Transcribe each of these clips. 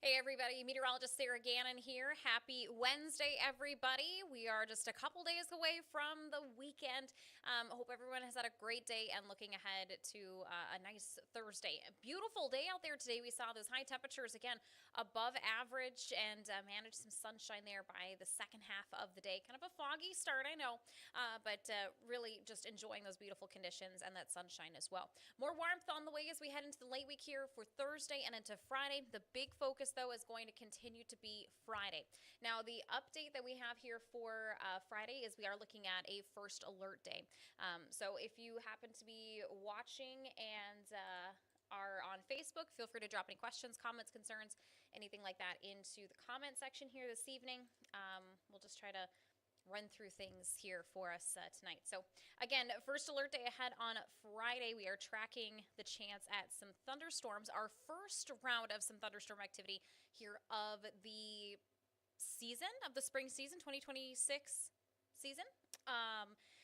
Hey everybody, meteorologist Sarah Gannon here. Happy Wednesday, everybody. We are just a couple days away from the weekend. Hope everyone has had a great day and looking ahead to a nice Thursday. A beautiful day out there today. We saw those high temperatures again above average and managed some sunshine there by the second half of the day. Kind of a foggy start, I know, but really just enjoying those beautiful conditions and that sunshine as well. More warmth on the way as we head into the late week here for Thursday and into Friday. The big focus though is going to continue to be Friday. Now the update that we have here for Friday is we are looking at a first alert day. So if you happen to be watching and are on Facebook, feel free to drop any questions, comments, concerns, anything like that into the comment section here this evening. We'll just try to run through things here for us tonight. So again, first alert day ahead on Friday. We are tracking the chance at some thunderstorms. Our first round of some thunderstorm activity here of the season, of the spring season, 2026 season.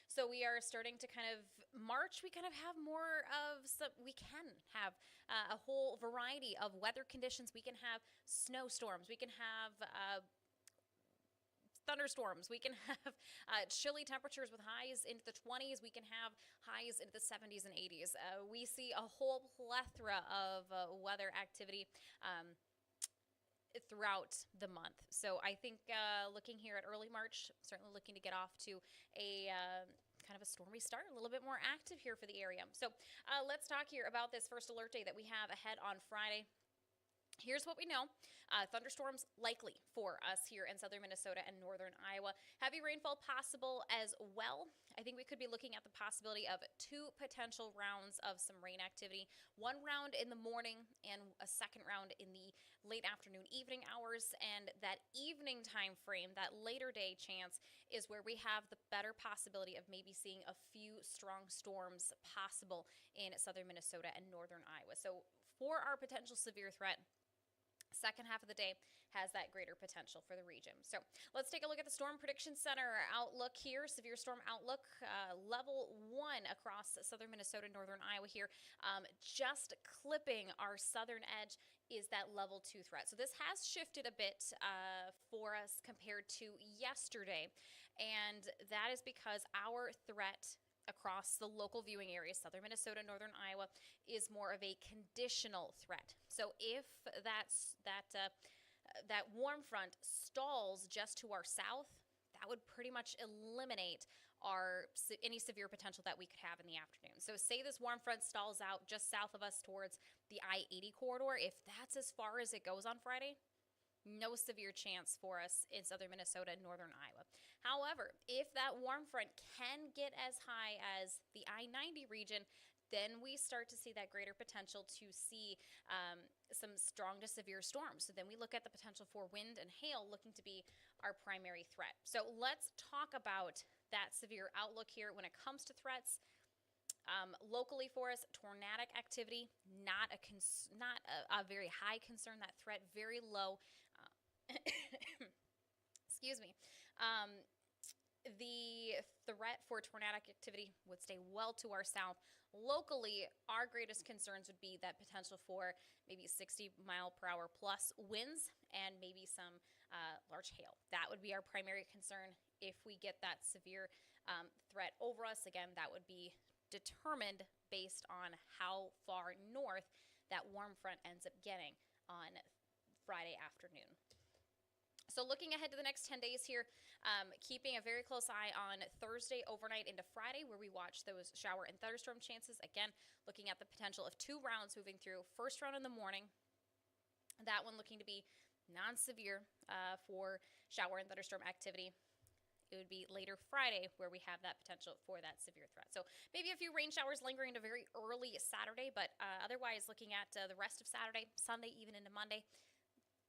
So we are starting to kind of March. We kind of have more of some. We can have a whole variety of weather conditions. We can have snowstorms. We can have thunderstorms. We can have chilly temperatures with highs into the 20s. We can have highs into the 70s and 80s. We see a whole plethora of weather activity throughout the month. So I think looking here at early March, certainly looking to get off to a kind of a stormy start, a little bit more active here for the area. So let's talk here about this first alert day that we have ahead on Friday. Here's what we know. Thunderstorms likely for us here in southern Minnesota and northern Iowa. Heavy rainfall possible as well. I think we could be looking at the possibility of two potential rounds of some rain activity. One round in the morning and a second round in the late afternoon, evening hours. And that evening time frame, that later day chance, is where we have the better possibility of maybe seeing a few strong storms possible in southern Minnesota and northern Iowa. So for our potential severe threat, second half of the day has that greater potential for the region. So let's take a look at the Storm Prediction Center outlook here. Severe storm outlook, level 1 across southern Minnesota, northern Iowa here. Just clipping our southern edge is that level 2 threat. So this has shifted a bit for us compared to yesterday. And that is because our threat across the local viewing areas, southern Minnesota, northern Iowa, is more of a conditional threat. So if that warm front stalls just to our south, that would pretty much eliminate any severe potential that we could have in the afternoon. So say this warm front stalls out just south of us towards the I-80 corridor. If that's as far as it goes on Friday, no severe chance for us in southern Minnesota and northern Iowa. However, if that warm front can get as high as the I-90 region, then we start to see that greater potential to see some strong to severe storms. So then we look at the potential for wind and hail looking to be our primary threat. So let's talk about that severe outlook here when it comes to threats. Locally for us, tornadic activity, not a very high concern. That threat very low. Excuse me. The threat for tornadic activity would stay well to our south. Locally, our greatest concerns would be that potential for maybe 60-mile-per-hour plus winds and maybe some large hail. That would be our primary concern if we get that severe threat over us. Again, that would be determined based on how far north that warm front ends up getting on Friday afternoon. So looking ahead to the next 10 days here, keeping a very close eye on Thursday overnight into Friday, where we watch those shower and thunderstorm chances. Again, looking at the potential of two rounds moving through. First round in the morning, that one looking to be non-severe for shower and thunderstorm activity. It would be later Friday where we have that potential for that severe threat. So maybe a few rain showers lingering into very early Saturday, but otherwise looking at the rest of Saturday, Sunday, even into Monday,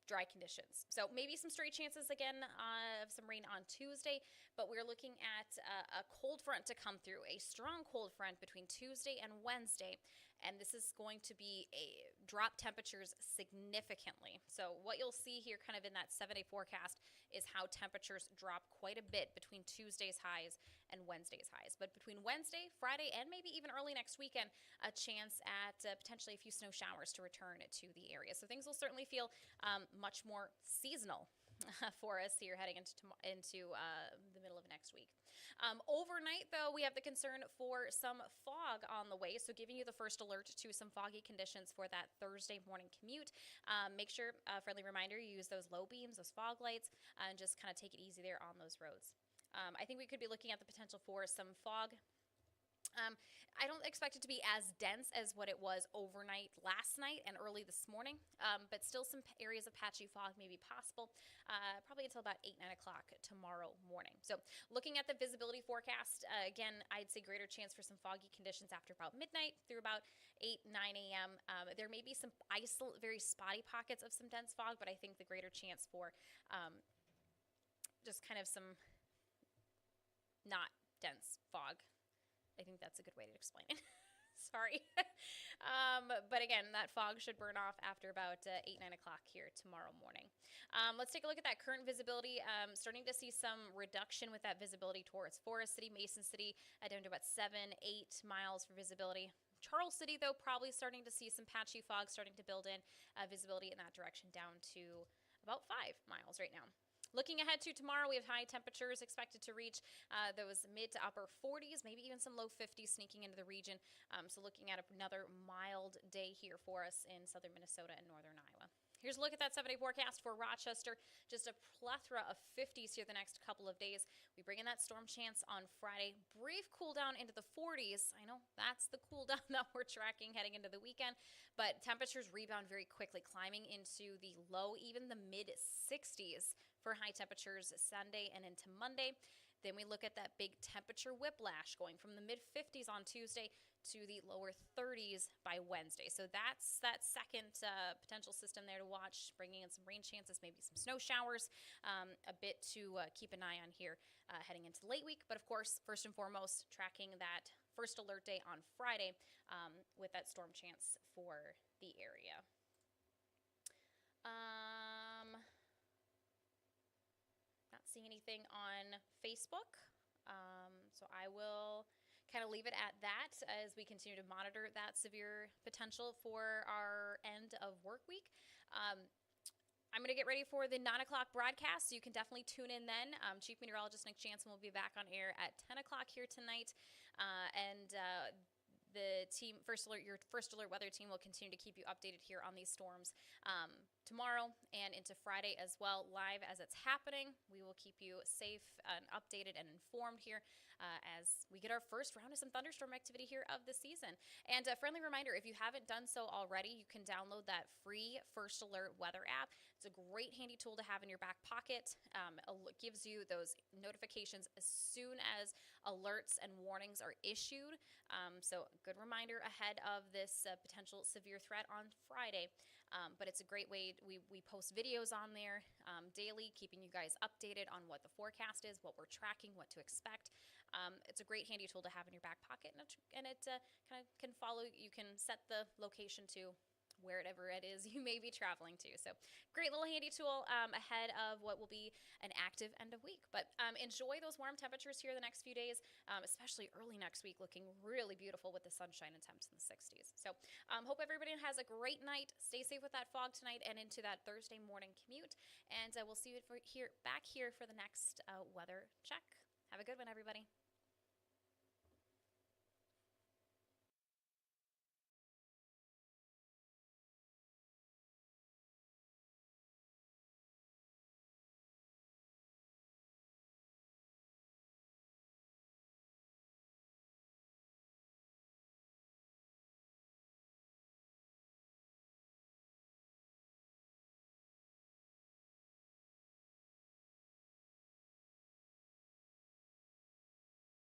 dry conditions. So maybe some stray chances again of some rain on Tuesday, but we're looking at a cold front to come through, a strong cold front between Tuesday and Wednesday. and this is going to be a drop temperatures significantly. So what you'll see here kind of in that 7-day forecast is how temperatures drop quite a bit between Tuesday's highs and Wednesday's highs. But between Wednesday, Friday, and maybe even early next weekend, a chance at potentially a few snow showers to return to the area. So things will certainly feel much more seasonal for us here heading into the middle of next week. Overnight, though, we have the concern for some fog on the way, so giving you the first alert to some foggy conditions for that Thursday morning commute. Make sure, friendly reminder, you use those low beams, those fog lights, and just kind of take it easy there on those roads. I think we could be looking at the potential for some fog. I don't expect it to be as dense as what it was overnight last night and early this morning, but still some areas of patchy fog may be possible, probably until about 8, 9 o'clock tomorrow morning. So looking at the visibility forecast, again, I'd say greater chance for some foggy conditions after about midnight through about 8, 9 a.m. There may be some very spotty pockets of some dense fog, but I think the greater chance for just kind of some not dense fog. I think that's a good way to explain it. Sorry. But again, that fog should burn off after about 8, 9 o'clock here tomorrow morning. Let's take a look at that current visibility. Starting to see some reduction with that visibility towards Forest City, Mason City, down to about 7, 8 miles for visibility. Charles City, though, probably starting to see some patchy fog starting to build in visibility in that direction down to about 5 miles right now. Looking ahead to tomorrow, we have high temperatures expected to reach those mid to upper 40s, maybe even some low 50s sneaking into the region. So looking at another mild day here for us in southern Minnesota and northern Iowa. Here's a look at that 7-day forecast for Rochester. Just a plethora of 50s here the next couple of days. We bring in that storm chance on Friday. Brief cool down into the 40s. I know that's the cool down that we're tracking heading into the weekend, but temperatures rebound very quickly, climbing into the low, even the mid 60s for high temperatures Sunday and into Monday. Then we look at that big temperature whiplash going from the mid 50s on Tuesday to the lower 30s by Wednesday. So that's that second potential system there to watch, bringing in some rain chances, maybe some snow showers, a bit to keep an eye on here heading into late week. But of course, first and foremost, tracking that first alert day on Friday with that storm chance for the area. Not seeing anything on Facebook, so I will kind of leave it at that as we continue to monitor that severe potential for our end of work week. I'm going to get ready for the 9 o'clock broadcast, so you can definitely tune in then. Chief Meteorologist Nick Jansen will be back on air at 10 o'clock here tonight, and the team, your first alert weather team, will continue to keep you updated here on these storms tomorrow and into Friday as well, live as it's happening. We will keep you safe and updated and informed here as we get our first round of some thunderstorm activity here of the season. And a friendly reminder, if you haven't done so already, you can download that free First Alert weather app. It's a great handy tool to have in your back pocket. It gives you those notifications as soon as alerts and warnings are issued. So good reminder ahead of this potential severe threat on Friday. But it's a great way. We post videos on there daily, keeping you guys updated on what the forecast is, what we're tracking, what to expect. It's a great handy tool to have in your back pocket, and it kind of can follow. You can set the location to wherever it is you may be traveling to. So great little handy tool ahead of what will be an active end of week. But enjoy those warm temperatures here the next few days, especially early next week, looking really beautiful with the sunshine and temps in the 60s. So hope everybody has a great night. Stay safe with that fog tonight and into that Thursday morning commute. And we'll see you back here for the next weather check. Have a good one, everybody.